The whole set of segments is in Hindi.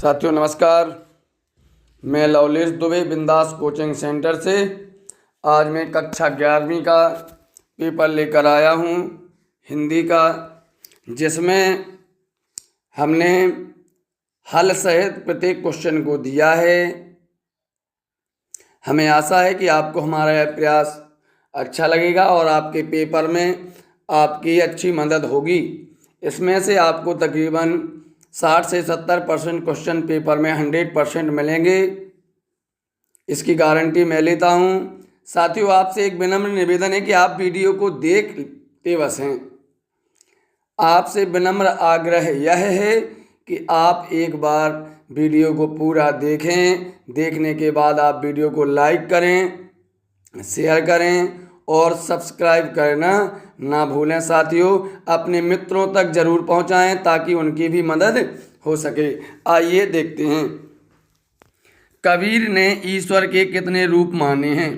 साथियों नमस्कार। मैं लवलेश दुबे बिंदास कोचिंग सेंटर से आज मैं कक्षा 11वीं का पेपर लेकर आया हूँ हिंदी का, जिसमें हमने हल सहित प्रत्येक क्वेश्चन को दिया है। हमें आशा है कि आपको हमारा यह प्रयास अच्छा लगेगा और आपके पेपर में आपकी अच्छी मदद होगी। इसमें से आपको तकरीबन 60 से 70% क्वेश्चन पेपर में 100% मिलेंगे, इसकी गारंटी मैं लेता हूँ। साथियों, आपसे एक विनम्र निवेदन है कि आप वीडियो को देखते बस हैं। आपसे विनम्र आग्रह यह है कि आप एक बार वीडियो को पूरा देखें। देखने के बाद आप वीडियो को लाइक करें, शेयर करें और सब्सक्राइब करना ना भूलें। साथियों, अपने मित्रों तक जरूर पहुंचाएं ताकि उनकी भी मदद हो सके। आइए देखते हैं, कबीर ने ईश्वर के कितने रूप माने हैं।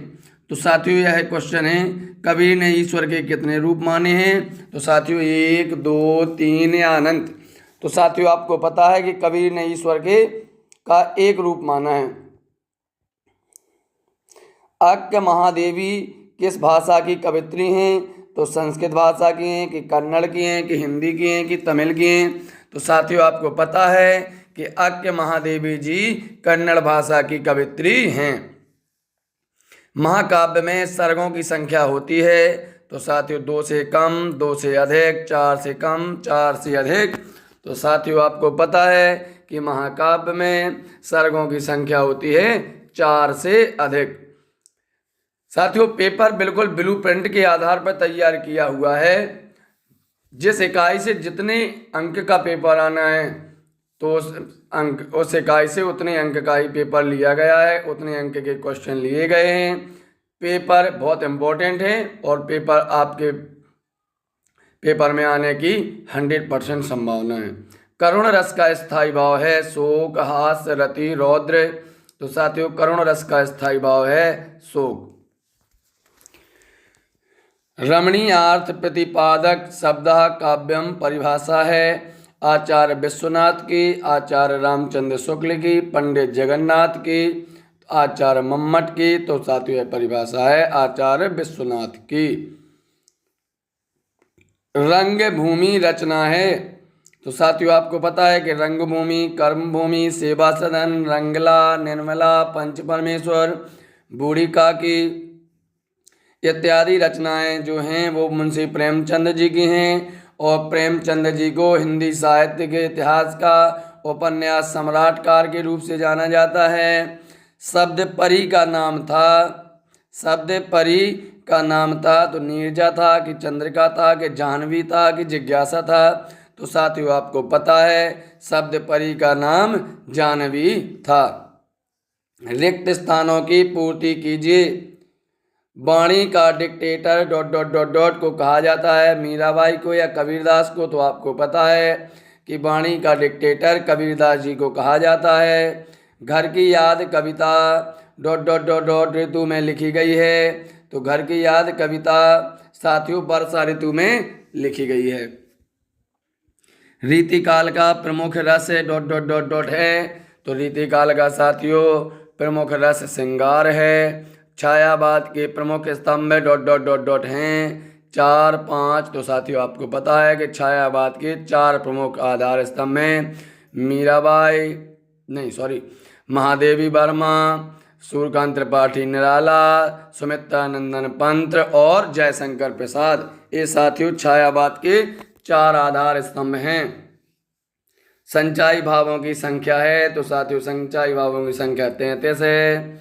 तो साथियों, यह क्वेश्चन है, कबीर ने ईश्वर के कितने रूप माने हैं। तो साथियों 1, 2, 3 या अनंत। तो साथियों, आपको पता है कि कबीर ने ईश्वर के का एक रूप माना है। अक्क महादेवी किस भाषा की कवित्री हैं। तो संस्कृत भाषा की हैं कि कन्नड़ की हैं कि हिंदी की हैं कि तमिल की हैं। तो साथियों, आपको पता है कि अक्क महादेवी जी कन्नड़ भाषा की कवित्री हैं। महाकाव्य में सर्गों की संख्या होती है। तो साथियों 2 से कम, 2 से अधिक, 4 से कम, 4 से अधिक। तो साथियों, आपको पता है कि महाकाव्य में सर्गों की संख्या होती है 4 से अधिक। साथियों, पेपर बिल्कुल ब्लूप्रिंट के आधार पर तैयार किया हुआ है। जिस इकाई से जितने अंक का पेपर आना है तो उस इकाई से उतने अंक का ही पेपर लिया गया है, उतने अंक के क्वेश्चन लिए गए हैं। पेपर बहुत इम्पोर्टेंट है और पेपर आपके पेपर में आने की 100% संभावना है। करुण रस का स्थायी भाव है शोक, हास्य, रति, रौद्र। तो साथियों, करुण रस का स्थायी भाव है शोक। रमणीयार्थ प्रतिपादक शब्द काव्यम परिभाषा है आचार्य विश्वनाथ की, आचार्य रामचंद्र शुक्ल की, पंडित जगन्नाथ की, आचार्य मम्मट की। तो साथियों, यह परिभाषा है आचार्य विश्वनाथ की। रंग भूमि रचना है। तो साथियों, आपको पता है कि रंगभूमि, कर्मभूमि, सेवा सदन, रंगला, निर्मला, पंच परमेश्वर, बूढ़ी काकी इत्यादि रचनाएं जो हैं वो मुंशी प्रेमचंद जी की हैं। और प्रेमचंद जी को हिंदी साहित्य के इतिहास का उपन्यास सम्राटकार के रूप से जाना जाता है। शब्द परी का नाम था, शब्द परी का नाम था तो नीरजा था कि चंद्रिका था कि जाह्नवी था कि जिज्ञासा था। तो साथियों, आपको पता है शब्द परी का नाम जाह्नवी था। रिक्त स्थानों की पूर्ति कीजिए। वाणी का डिक्टेटर को कहा जाता है, मीराबाई को या कबीरदास को। तो आपको पता है कि वाणी का डिक्टेटर कबीरदास जी को कहा जाता है। घर की याद कविता ऋतु में लिखी गई है। तो घर की याद कविता साथियों वर्षा ऋतु में लिखी गई है। रीतिकाल का प्रमुख रस है। तो रीतिकाल का साथियों प्रमुख रस श्रृंगार है। छायावाद के प्रमुख स्तंभ हैं 4, 5। तो साथियों, आपको पता है कि छायावाद के 4 प्रमुख आधार स्तंभ हैं महादेवी वर्मा, सूर्यकांत त्रिपाठी निराला, सुमित्रा नंदन पंत और जयशंकर प्रसाद। ये साथियों छायावाद के 4 आधार स्तंभ हैं। संचाई भावों की संख्या है। तो साथियों, संचाई भावों की संख्या 33 है।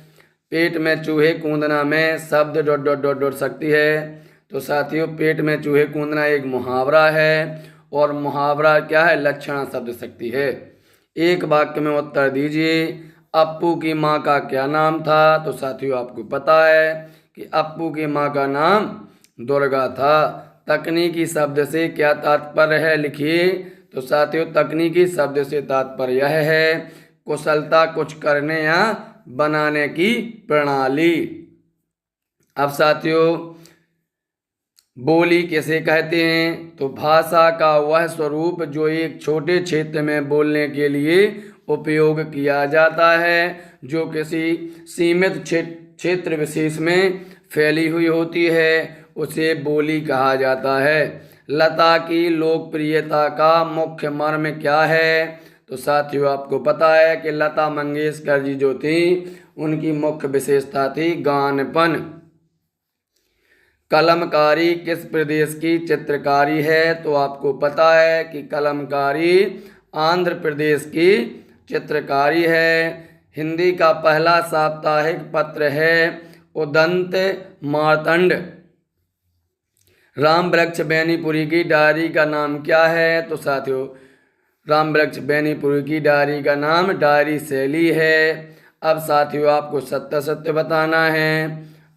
पेट में चूहे कूदना में शब्द शक्ति है। तो साथियों, पेट में चूहे कूदना एक मुहावरा है और मुहावरा क्या है, लक्षणा शब्द शक्ति है। एक वाक्य में उत्तर दीजिए। अप्पू की माँ का क्या नाम था। तो साथियों, आपको पता है कि अप्पू की माँ का नाम दुर्गा था। तकनीकी शब्द से क्या तात्पर्य है, लिखिए। तो साथियों, तकनीकी शब्द से तात्पर्य यह है कुशलता, कुछ करने या बनाने की प्रणाली। अब साथियों, बोली किसे कहते हैं। तो भाषा का वह स्वरूप जो एक छोटे क्षेत्र में बोलने के लिए उपयोग किया जाता है जो किसी सीमित क्षेत्र विशेष में फैली हुई होती है उसे बोली कहा जाता है। लता की लोकप्रियता का मुख्य मर्म क्या है? तो साथियों आपको पता है कि लता मंगेशकर जी जो थी उनकी मुख्य विशेषता थी गानपन। कलमकारी किस प्रदेश की चित्रकारी है? तो आपको पता है कि कलमकारी आंध्र प्रदेश की चित्रकारी है। हिंदी का पहला साप्ताहिक पत्र है उदंत मार्तंड। राम वृक्ष बेनीपुरी की डायरी का नाम क्या है? तो साथियों राम वृक्ष बेनीपुरी की डायरी का नाम डायरी शैली है। अब साथियों आपको सत्य सत्य बताना है।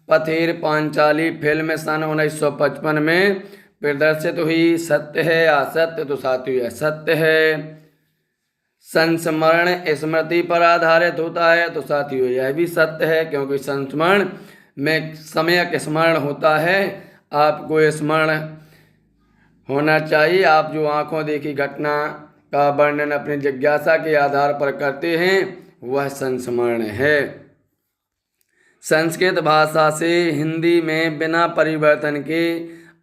पथेर पांचाली फिल्म सन 1955 में प्रदर्शित हुई, सत्य है या असत्य? तो साथियों यह सत्य है। संस्मरण स्मृति पर आधारित होता है, तो साथियों यह भी सत्य है क्योंकि संस्मरण में सम्यक स्मरण होता है। आपको स्मरण होना चाहिए। आप जो आंखों देखी घटना का वर्णन अपनी जिज्ञासा के आधार पर करते हैं वह संस्मरण है। संस्कृत भाषा से हिंदी में बिना परिवर्तन के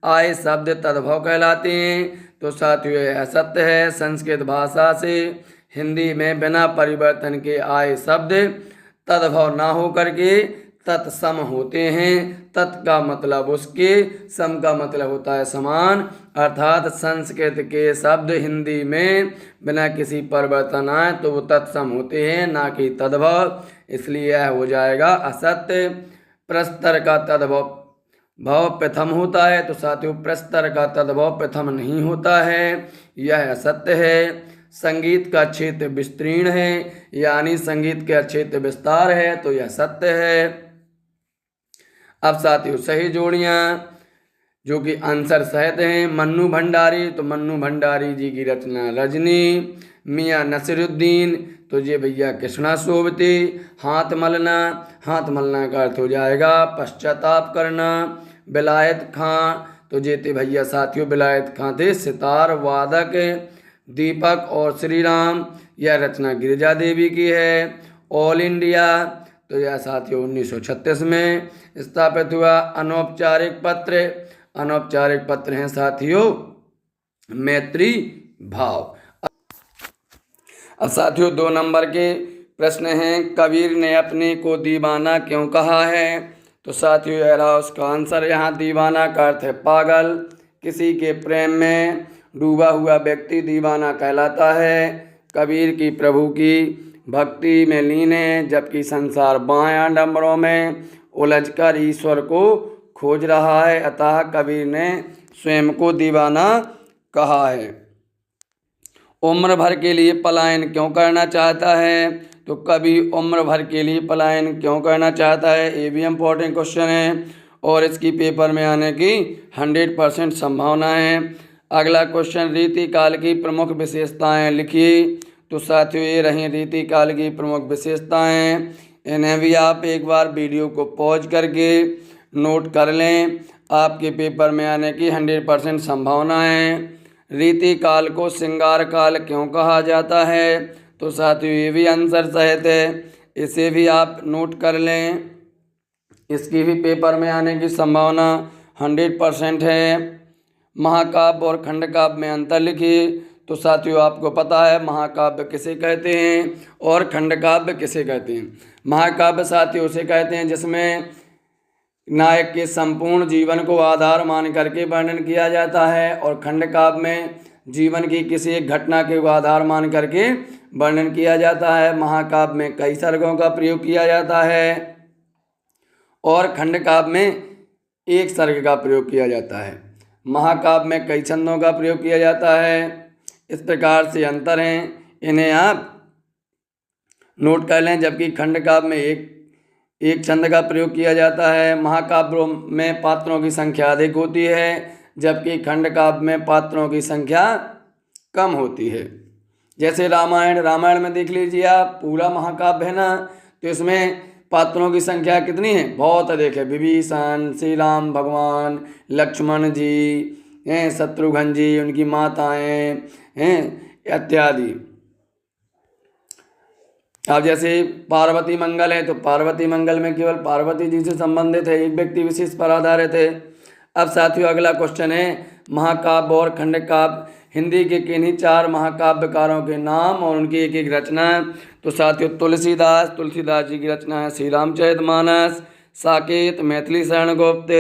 आए शब्द तद्भव कहलाते हैं, तो साथियों यह सत्य है। संस्कृत भाषा से हिंदी में बिना परिवर्तन के आए शब्द तद्भव ना होकर के तत्सम होते हैं। तत् का मतलब उसके, सम का मतलब होता है समान, अर्थात संस्कृत के शब्द हिंदी में बिना किसी परिवर्तन आए तो वो तत्सम होते हैं ना कि तद्भव, इसलिए यह हो जाएगा असत्य। प्रस्तर का तद्भव भाव प्रथम होता है, तो साथियों प्रस्तर का तद्भव प्रथम नहीं होता है, यह असत्य है। संगीत का क्षेत्र विस्तीर्ण है यानी संगीत का क्षेत्र विस्तार है, तो यह सत्य है। अब साथियों सही जोड़ियां जो कि आंसर सहित हैं। मन्नू भंडारी, तो मन्नू भंडारी जी की रचना रजनी। मियाँ नसीरुद्दीन, तो ये भैया कृष्णा सोबती। हाथ मलना, हाथ मलना का अर्थ हो जाएगा पश्चाताप करना। विलायत खां, तो ये थे भैया साथियों विलायत खां थे सितार वादक। दीपक और श्री राम, यह रचना गिरिजा देवी की है। ऑल इंडिया, तो यह साथियों 1936 में स्थापित हुआ। अनौपचारिक पत्र, अनौपचारिक पत्र हैं साथियों मैत्री भाव। अब साथियों 2 नंबर के प्रश्न हैं। कबीर ने अपने को दीवाना क्यों कहा है? तो साथियों यह रहा उसका आंसर। यहाँ दीवाना का अर्थ है पागल। किसी के प्रेम में डूबा हुआ व्यक्ति दीवाना कहलाता है। कबीर की प्रभु की भक्ति में लीन है जबकि संसार बायां डंबरों में उलझकर ईश्वर को खोज रहा है, अतः कबीर ने स्वयं को दीवाना कहा है। उम्र भर के लिए पलायन क्यों करना चाहता है? तो कबीर उम्र भर के लिए पलायन क्यों करना चाहता है, ये भी इम्पोर्टेंट क्वेश्चन है और इसकी पेपर में आने की 100% संभावना है। अगला क्वेश्चन, रीति काल की प्रमुख विशेषताएं लिखिए। तो साथियों ये रही रीति काल की प्रमुख विशेषताएं, इन्हें भी आप एक बार वीडियो को पॉज करके नोट कर लें, आपके पेपर में आने की 100% संभावना है। रीति काल को श्रृंगार काल क्यों कहा जाता है? तो साथियों ये भी आंसर सहित है, इसे भी आप नोट कर लें, इसकी भी पेपर में आने की संभावना 100% है। महाकाव्य और खंडकाव्य में अंतर लिखिए। तो साथियों आपको पता है महाकाव्य किसे कहते हैं और खंडकाव्य किसे कहते हैं। महाकाव्य साथियों उसे कहते हैं जिसमें नायक के संपूर्ण जीवन को आधार मान करके वर्णन किया जाता है और खंडकाव्य में जीवन की किसी एक घटना के आधार मान करके वर्णन किया जाता है। महाकाव्य में कई सर्गों का प्रयोग किया जाता है और खंडकाव्य में एक सर्ग का प्रयोग किया जाता है। महाकाव्य में कई छंदों का प्रयोग किया जाता है। इस प्रकार से अंतर हैं, इन्हें आप नोट कर लें। जबकि खंडकाव्य में एक छंद का प्रयोग किया जाता है। महाकाव्यों में पात्रों की संख्या अधिक होती है जबकि खंडकाव्य में पात्रों की संख्या कम होती है। जैसे रामायण में देख लीजिए आप, पूरा महाकाव्य है ना, तो इसमें पात्रों की संख्या कितनी है, बहुत अधिक है। विभीषण, श्री राम भगवान, लक्ष्मण जी हैं, शत्रुघ्न जी, उनकी माताएं हैं इत्यादि। अब जैसे पार्वती मंगल है तो पार्वती मंगल में केवल पार्वती जी से संबंधित है, एक व्यक्ति विशेष पर आधारित है। अब साथियों अगला क्वेश्चन है महाकाव्य और खंडकाव्य हिंदी के किन्हीं 4 महाकाव्यकारों के नाम और उनकी एक एक रचना। तो साथियों तुलसीदास जी की रचना है श्री रामचरितमानस, साकेत मैथिली शरण गुप्त,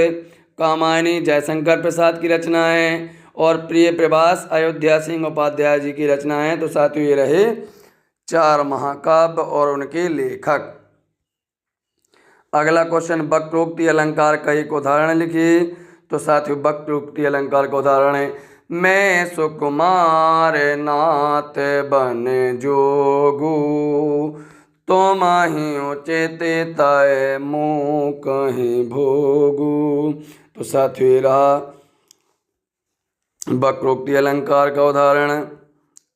कामायनी जयशंकर प्रसाद की रचना है और प्रिय प्रभास अयोध्या सिंह उपाध्याय जी की रचना है। तो साथियों ये रहे 4 महाकाव्य और उनके लेखक। अगला क्वेश्चन वक्रोक्ति अलंकार का एक उदाहरण लिखिए। तो साथियों वक्रोक्ति अलंकार का उदाहरण है मैं सुकुमार नाथ बन जोगू, तुम ही उचित तय मुँह कहीं भोगू। तो साथियों ये रहा वक्रोक्ति अलंकार का उदाहरण।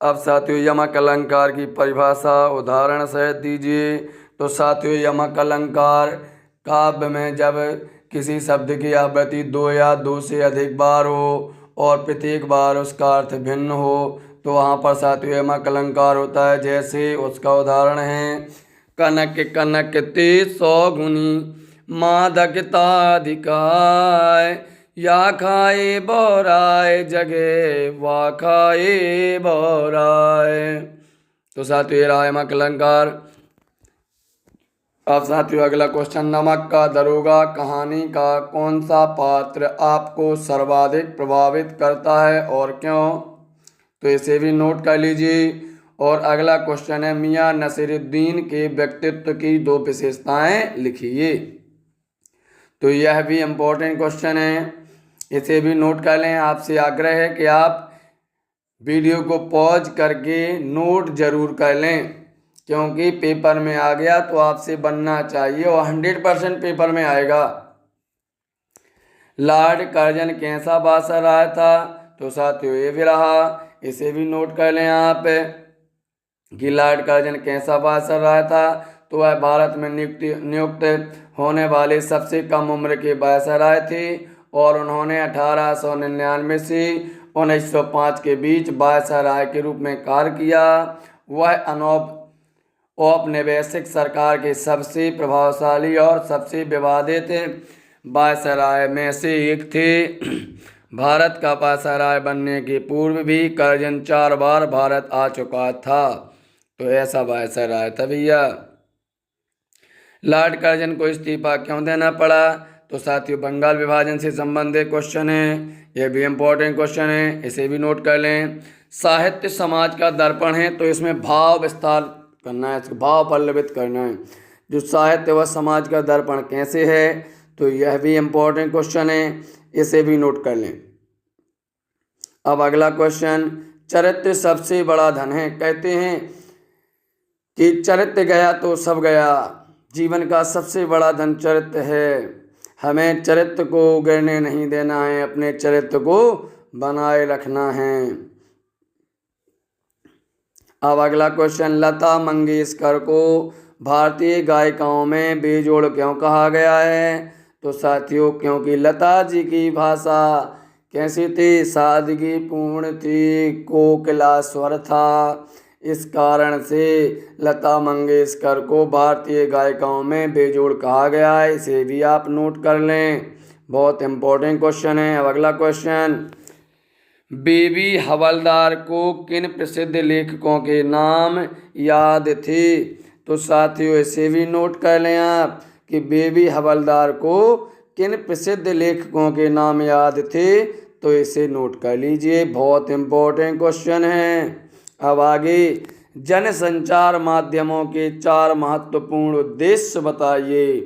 अब साथियों यमक अलंकार की परिभाषा उदाहरण सहित दीजिए। तो साथियों यमक अलंकार काव्य में जब किसी शब्द की आवृत्ति 2 या 2 से अधिक बार हो और प्रत्येक बार उसका अर्थ भिन्न हो तो वहाँ पर साथियों यमक अलंकार होता है। जैसे उसका उदाहरण है कनक कनक ते 100 गुनी मादकताधिकाय, या खाए बौराय जगे वा खाए बौराय। तो साथियों ये रहा यमक अलंकार। अब साथियों अगला क्वेश्चन नमक का दरोगा कहानी का कौन सा पात्र आपको सर्वाधिक प्रभावित करता है और क्यों? तो इसे भी नोट कर लीजिए। और अगला क्वेश्चन है मियां नसीरुद्दीन के व्यक्तित्व की 2 विशेषताएं लिखिए। तो यह भी इम्पोर्टेंट क्वेश्चन है, इसे भी नोट कर लें। आपसे आग्रह है कि आप वीडियो को पॉज करके नोट जरूर कर लें, क्योंकि पेपर में आ गया तो आपसे बनना चाहिए और 100% पेपर में आएगा। लॉर्ड कर्जन कैसा बादशाह रहा था? तो साथियों ये भी रहा, इसे भी नोट कर लें आप कि लॉर्ड कर्जन कैसा बादशाह रहा था। तो वह भारत में नियुक्त होने वाले सबसे कम उम्र के बादशाह रहे थे और उन्होंने 1899 से 1905 के बीच बादशाह राय के रूप में कार्य किया। वह औपनिवेशिक सरकार के सबसे प्रभावशाली और सबसे विवादित वायसराय में से एक थे। भारत का वायसराय बनने के पूर्व भी कर्जन 4 बार भारत आ चुका था। तो ऐसा वायसराय था भैया। लॉर्ड कर्जन को इस्तीफा क्यों देना पड़ा? तो साथियों बंगाल विभाजन से संबंधित क्वेश्चन है, यह भी इम्पोर्टेंट क्वेश्चन है, इसे भी नोट कर लें। साहित्य समाज का दर्पण है, तो इसमें भाव विस्तार करना है, भाव पल्लवित करना है। जो साहित्य व समाज का दर्पण कैसे है, तो यह भी इम्पोर्टेंट क्वेश्चन है, इसे भी नोट कर लें। अब अगला क्वेश्चन चरित्र सबसे बड़ा धन है। कहते हैं कि चरित्र गया तो सब गया, जीवन का सबसे बड़ा धन चरित्र है। हमें चरित्र को गिरने नहीं देना है, अपने चरित्र को बनाए रखना है। अब अगला क्वेश्चन लता मंगेशकर को भारतीय गायिकाओं में बेजोड़ क्यों कहा गया है? तो साथियों क्योंकि लता जी की भाषा कैसी थी? सादगी पूर्ण थी, कोकिला स्वर था। इस कारण से लता मंगेशकर को भारतीय गायिकाओं में बेजोड़ कहा गया है, इसे भी आप नोट कर लें, बहुत इम्पोर्टेंट क्वेश्चन है। अब अगला क्वेश्चन बेबी हवलदार को किन प्रसिद्ध लेखकों के नाम याद थे? तो साथियों इसे भी नोट कर लें आप कि बेबी हवलदार को किन प्रसिद्ध लेखकों के नाम याद थे, तो इसे नोट कर लीजिए, बहुत इम्पोर्टेंट क्वेश्चन है। अब आगे जनसंचार माध्यमों के 4 महत्वपूर्ण उद्देश्य बताइए।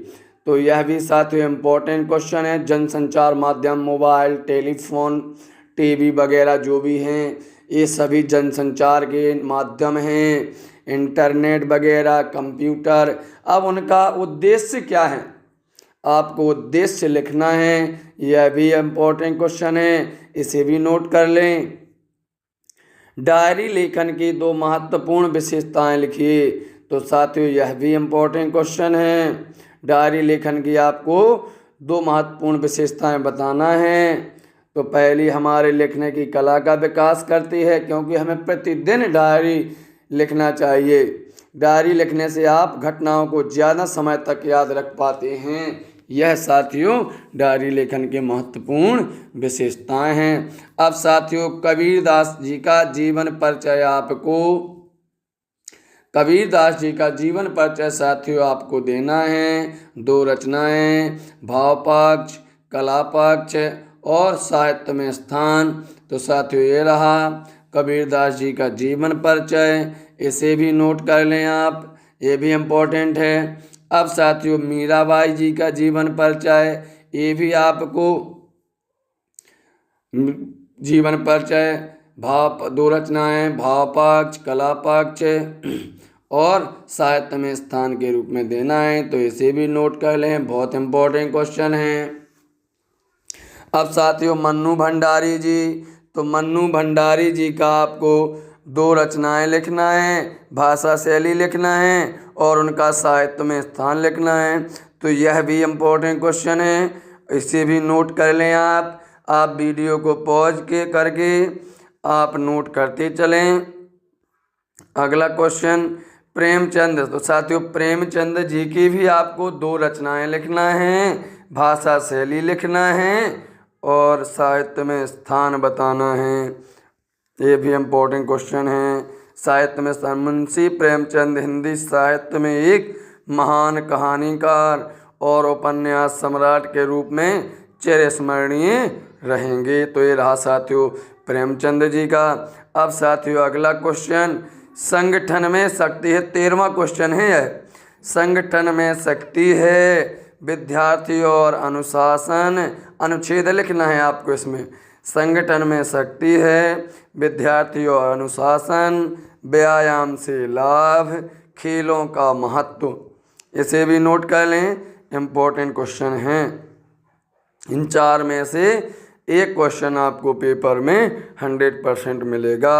तो यह भी साथियों इम्पोर्टेंट क्वेश्चन है। जनसंचार माध्यम मोबाइल, टेलीफोन, टीवी वगैरह जो भी हैं, ये सभी जनसंचार के माध्यम हैं। इंटरनेट वगैरह, कंप्यूटर, अब उनका उद्देश्य क्या है, आपको उद्देश्य लिखना है, यह भी इम्पोर्टेंट क्वेश्चन है, इसे भी नोट कर लें। डायरी लेखन की 2 महत्वपूर्ण विशेषताएं लिखिए। तो साथियों यह भी इम्पोर्टेंट क्वेश्चन है। डायरी लेखन की आपको 2 महत्वपूर्ण विशेषताएं बताना है। तो पहली हमारे लिखने की कला का विकास करती है, क्योंकि हमें प्रतिदिन डायरी लिखना चाहिए। डायरी लिखने से आप घटनाओं को ज़्यादा समय तक याद रख पाते हैं। यह साथियों डायरी लेखन के महत्वपूर्ण विशेषताएं हैं। अब साथियों कबीरदास जी का जीवन परिचय साथियों आपको देना है। 2 रचनाएं, भाव पक्ष, कला पक्ष और साहित्य में स्थान। तो साथियों ये रहा कबीरदास जी का जीवन परिचय, इसे भी नोट कर लें आप, ये भी इम्पोर्टेंट है। अब साथियों मीराबाई जी का जीवन परिचय, ये भी आपको जीवन परिचय, 2 रचनाएं, भाव पक्ष, कला पक्ष और साहित्य में स्थान के रूप में देना है, तो इसे भी नोट कर लें, बहुत इम्पोर्टेंट क्वेश्चन है। अब साथियों मन्नू भंडारी जी, तो मन्नू भंडारी जी का आपको 2 रचनाएं लिखना है, भाषा शैली लिखना है और उनका साहित्य में स्थान लिखना है, तो यह भी इम्पोर्टेंट क्वेश्चन है, इसे भी नोट कर लें आप वीडियो को पॉज करके आप नोट करते चलें। अगला क्वेश्चन प्रेमचंद, तो साथियों प्रेमचंद जी की भी आपको 2 रचनाएं लिखना है, भाषा शैली लिखना है और साहित्य में स्थान बताना है, ये भी इम्पोर्टेंट क्वेश्चन है। साहित्य में मुंशी प्रेमचंद हिंदी साहित्य में एक महान कहानीकार और उपन्यास सम्राट के रूप में चिरस्मरणीय रहेंगे, तो ये रहा साथियों प्रेमचंद जी का। अब साथियों अगला क्वेश्चन संगठन में शक्ति है, 13वां क्वेश्चन है यह। संगठन में शक्ति है, विद्यार्थी और अनुशासन, अनुच्छेद लिखना है आपको इसमें। संगठन में शक्ति है, विद्यार्थी और अनुशासन, व्यायाम से लाभ, खेलों का महत्व, इसे भी नोट कर लें, इम्पोर्टेंट क्वेश्चन हैं। इन 4 में से एक क्वेश्चन आपको पेपर में 100% मिलेगा।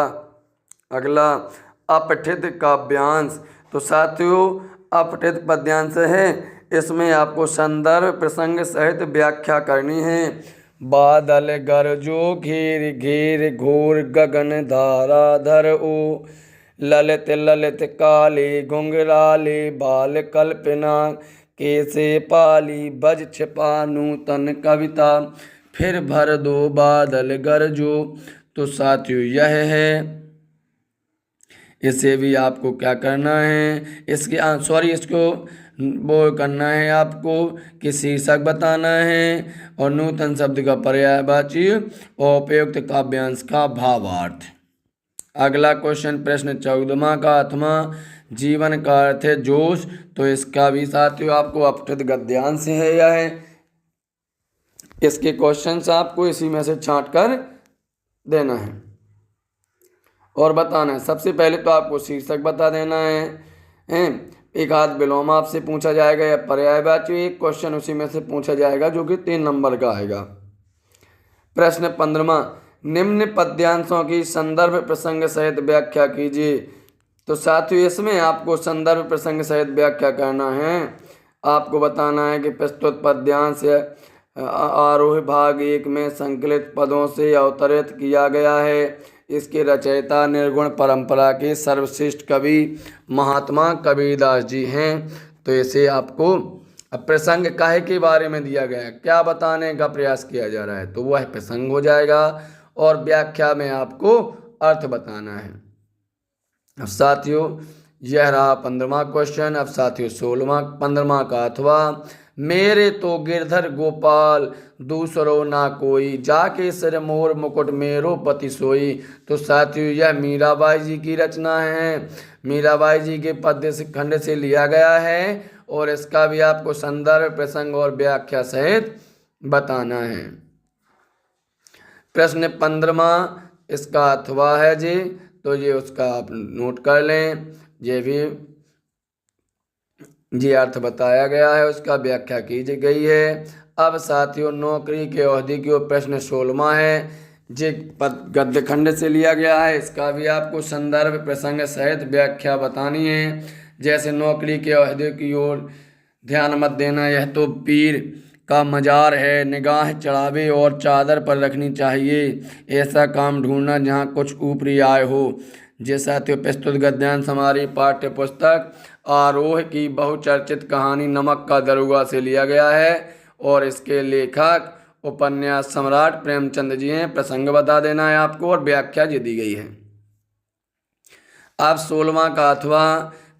अगला अपठित काव्यांश, तो साथियों अपठित पद्यांश है, इसमें आपको संदर्भ प्रसंग सहित व्याख्या करनी है। बादल गरजो घेर घेर घोर गगन धारा धर ओ, ललित ललित काले घुंघराले बाल कल्पना, कैसे पाली बज छिपा नूतन कविता, फिर भर दो बादल गरजो, तो साथियों यह है, इसे भी आपको क्या करना है, इसको वो करना है आपको कि शीर्षक बताना है और नूतन शब्द का पर्यायवाची और उपयुक्त काव्यांश का भावार्थ। अगला क्वेश्चन प्रश्न 14वां का 8वां, जीवन का अर्थ है जोश, तो इसका भी साथियों आपको अपठित गद्यांश है यह है। इसके क्वेश्चंस आपको इसी में से छांट कर देना है और बताना है। सबसे पहले तो आपको शीर्षक बता देना है, एक आध विलोम आपसे पूछा जाएगा या पर्यायवाची एक क्वेश्चन उसी में से पूछा जाएगा जो कि 3 नंबर का आएगा। प्रश्न 15वां, निम्न पद्यांशों की संदर्भ प्रसंग सहित व्याख्या कीजिए, तो साथियों इसमें आपको संदर्भ प्रसंग सहित व्याख्या करना है। आपको बताना है कि प्रस्तुत पद्यांश आरोह भाग 1 में संकलित पदों से अवतरित किया गया है। इसके रचयिता निर्गुण परंपरा के सर्वश्रेष्ठ कवि महात्मा कबीरदास जी हैं। तो इसे आपको प्रसंग काहे के बारे में दिया गया है, क्या बताने का प्रयास किया जा रहा है, तो वह प्रसंग हो जाएगा और व्याख्या में आपको अर्थ बताना है। अब साथियों यह रहा 15वां क्वेश्चन। अब साथियों 15वां का अथवा, मेरे तो गिरधर गोपाल दूसरो ना कोई, जाके सिर मोर मुकुट मेरो पति सोई, तो साथियों यह मीराबाई जी की रचना है, मीराबाई जी के पद्य से खंड से लिया गया है और इसका भी आपको संदर्भ प्रसंग और व्याख्या सहित बताना है। प्रश्न 15वां इसका अथवा है जी, तो ये उसका आप नोट कर लें, ये भी जी अर्थ बताया गया है, उसका व्याख्या की गई है। अब साथियों नौकरी के ओहदे की ओर प्रश्न 16वां है, जे गद्य खंड से लिया गया है, इसका भी आपको संदर्भ प्रसंग सहित व्याख्या बतानी है। जैसे नौकरी के ओहदे की ओर ध्यान मत देना, यह तो पीर का मजार है, निगाह चढ़ावे और चादर पर रखनी चाहिए, ऐसा काम ढूंढना जहाँ कुछ ऊपरी आय हो, जी साथियों, प्रस्तुत गद्यांश हमारी पाठ्य पुस्तक आरोह की बहुचर्चित कहानी नमक का दरोगा से लिया गया है और इसके लेखक उपन्यास सम्राट प्रेमचंद जी हैं। प्रसंग बता देना है आपको और व्याख्या जी दी गई है। अब 16वां का अथवा।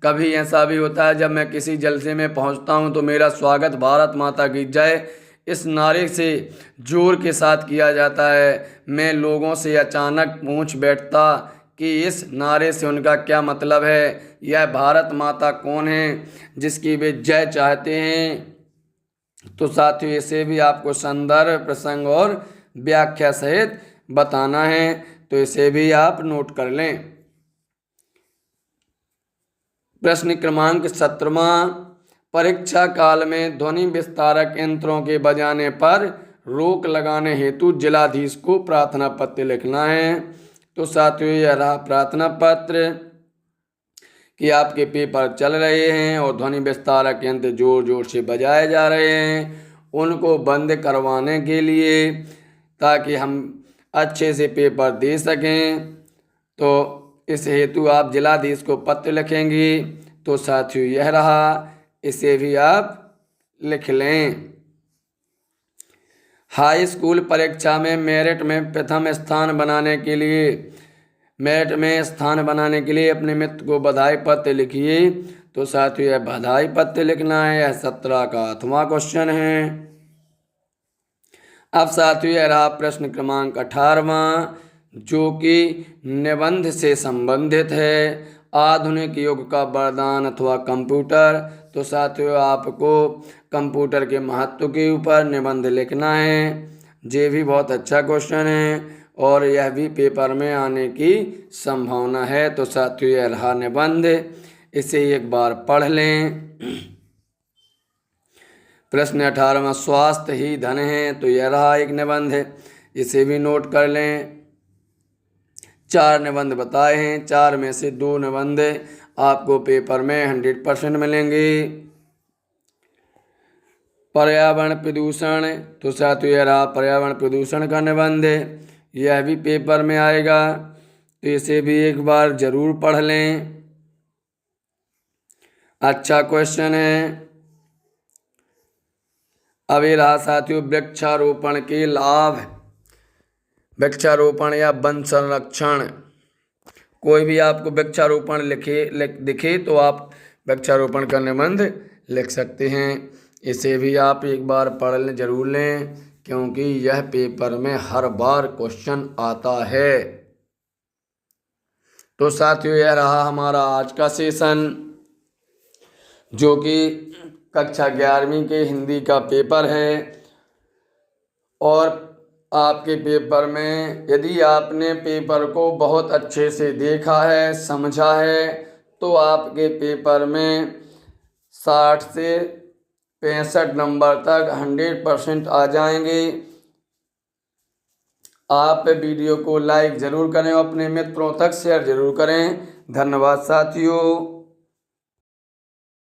कभी ऐसा भी होता है जब मैं किसी जलसे में पहुंचता हूं तो मेरा स्वागत भारत माता की जय इस नारे से जोर के साथ किया जाता है। मैं लोगों से अचानक पूछ बैठता कि इस नारे से उनका क्या मतलब है। यह भारत माता कौन है जिसकी वे जय चाहते हैं। तो साथियों, इसे भी आपको संदर्भ, प्रसंग और व्याख्या सहित बताना है, तो इसे भी आप नोट कर लें। प्रश्न क्रमांक 17वां। परीक्षा काल में ध्वनि विस्तारक यंत्रों के बजाने पर रोक लगाने हेतु जिलाधीश को प्रार्थना पत्र लिखना है। तो साथियों, यह रहा प्रार्थना पत्र कि आपके पेपर चल रहे हैं और ध्वनि विस्तारक यंत्र जोर जोर से बजाए जा रहे हैं, उनको बंद करवाने के लिए, ताकि हम अच्छे से पेपर दे सकें। तो इस हेतु आप जिलाधीश को पत्र लिखेंगे। तो साथियों, यह रहा, इसे भी आप लिख लें। हाई स्कूल परीक्षा में मेरिट में प्रथम स्थान बनाने के लिए अपने मित्र को बधाई पत्र लिखिए। तो साथियों, यह बधाई पत्र लिखना है। यह 17 का 8वां क्वेश्चन है। अब साथियों, यह रहा प्रश्न क्रमांक 18वां, जो कि निबंध से संबंधित है। आधुनिक युग का वरदान अथवा कंप्यूटर। तो साथियों, आपको कंप्यूटर के महत्व के ऊपर निबंध लिखना है। ये भी बहुत अच्छा क्वेश्चन है और यह भी पेपर में आने की संभावना है। तो साथियों, यह रहा निबंध, इसे एक बार पढ़ लें। प्रश्न 18वां, स्वास्थ्य ही धन है। तो यह रहा एक निबंध है, इसे भी नोट कर लें। 4 निबंध बताए हैं, 4 में से 2 निबंध आपको पेपर में 100% मिलेंगे। पर्यावरण प्रदूषण। तो साथियों, यह रहा पर्यावरण प्रदूषण का निबंध, यह भी पेपर में आएगा, तो इसे भी एक बार जरूर पढ़ लें। अच्छा क्वेश्चन है। अब ये रहा साथियों वृक्षारोपण के लाभ। वृक्षारोपण या वन संरक्षण, कोई भी आपको वृक्षारोपण दिखे तो आप वृक्षारोपण का निबंध लिख सकते हैं। इसे भी आप एक बार पढ़ लें, जरूर लें, क्योंकि यह पेपर में हर बार क्वेश्चन आता है। तो साथियों, यह रहा हमारा आज का सेशन, जो कि कक्षा 11वीं के हिंदी का पेपर है। और आपके पेपर में यदि आपने पेपर को बहुत अच्छे से देखा है, समझा है, तो आपके पेपर में 60 से 65 नंबर तक 100% आ जाएंगे। आप वीडियो को लाइक ज़रूर करें और अपने मित्रों तक शेयर ज़रूर करें। धन्यवाद साथियों।